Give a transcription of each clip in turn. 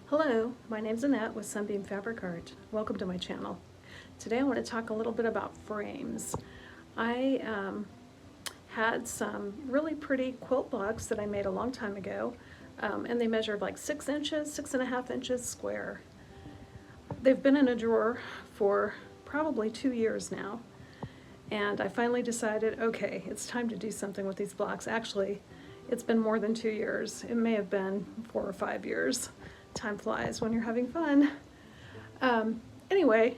Hello, my name's Annette with Sunbeam Fabric Art. Welcome to my channel. Today I want to talk a little bit about frames. I had some really pretty quilt blocks that I made a long time ago, and they measured like 6 inches, 6.5 inches square. They've been in a drawer for probably 2 years now, and I finally decided, okay, it's time to do something with these blocks. Actually, it's been more than 2 years. It may have been 4 or 5 years. Time flies when you're having fun. Anyway,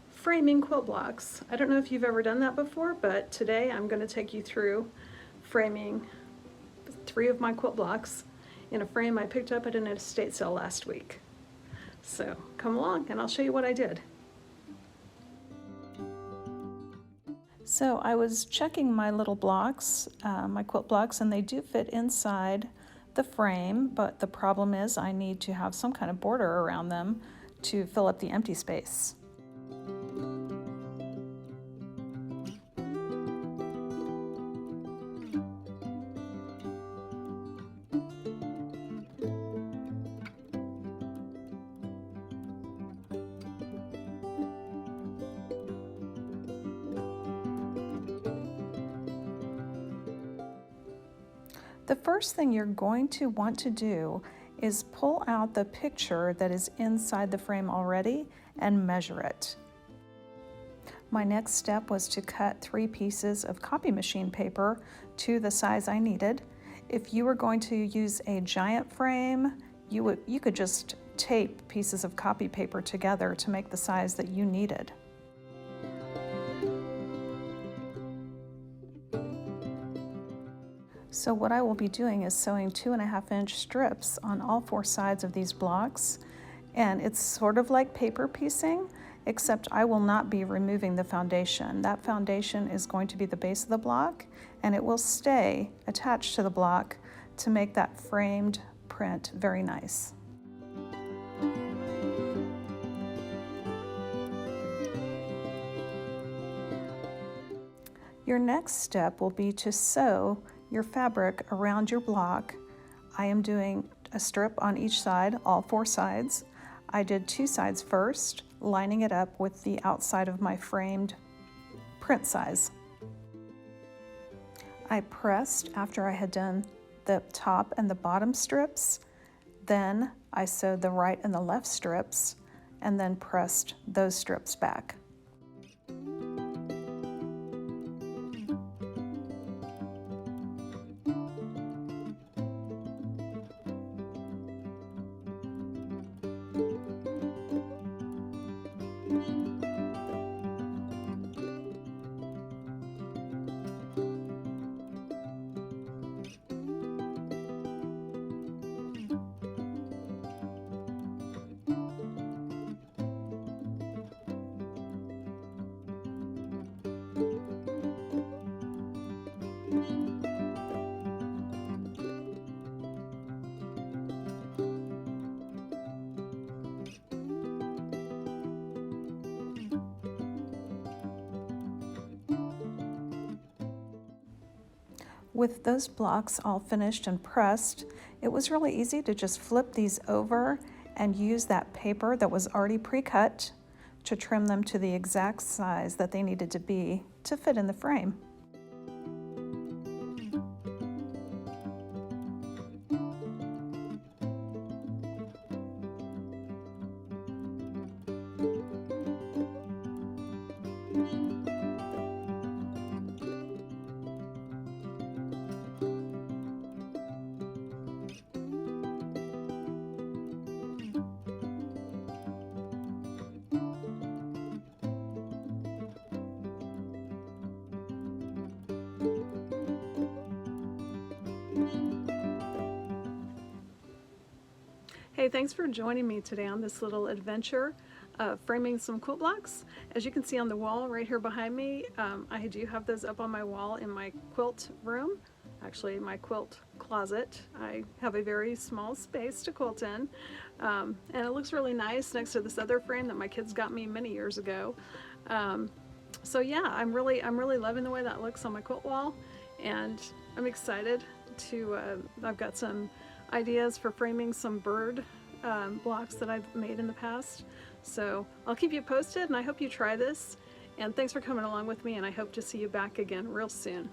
framing quilt blocks. I don't know if you've ever done that before, but today I'm going to take you through framing 3 of my quilt blocks in a frame I picked up at an estate sale last week. So come along and I'll show you what I did. So I was checking my little blocks, my quilt blocks, and they do fit inside the frame, but the problem is I need to have some kind of border around them to fill up the empty space. The first thing you're going to want to do is pull out the picture that is inside the frame already and measure it. My next step was to cut 3 pieces of copy machine paper to the size I needed. If you were going to use a giant frame, you could just tape pieces of copy paper together to make the size that you needed. So what I will be doing is sewing 2.5-inch strips on all 4 sides of these blocks, and it's sort of like paper piecing, except I will not be removing the foundation. That foundation is going to be the base of the block, and it will stay attached to the block to make that framed print very nice. Your next step will be to sew your fabric around your block. I am doing a strip on each side, all 4 sides. I did 2 sides first, lining it up with the outside of my framed print size. I pressed after I had done the top and the bottom strips, then I sewed the right and the left strips, and then pressed those strips back. With those blocks all finished and pressed, it was really easy to just flip these over and use that paper that was already pre-cut to trim them to the exact size that they needed to be to fit in the frame. Hey, thanks for joining me today on this little adventure of framing some quilt blocks. As you can see on the wall right here behind me, I do have those up on my wall in my quilt room, actually my quilt closet. I have a very small space to quilt in, and it looks really nice next to this other frame that my kids got me many years ago. So yeah, I'm really loving the way that looks on my quilt wall, and I'm excited to, I've got some ideas for framing some bird blocks that I've made in the past. So I'll keep you posted, and I hope you try this. And thanks for coming along with me, and I hope to see you back again real soon.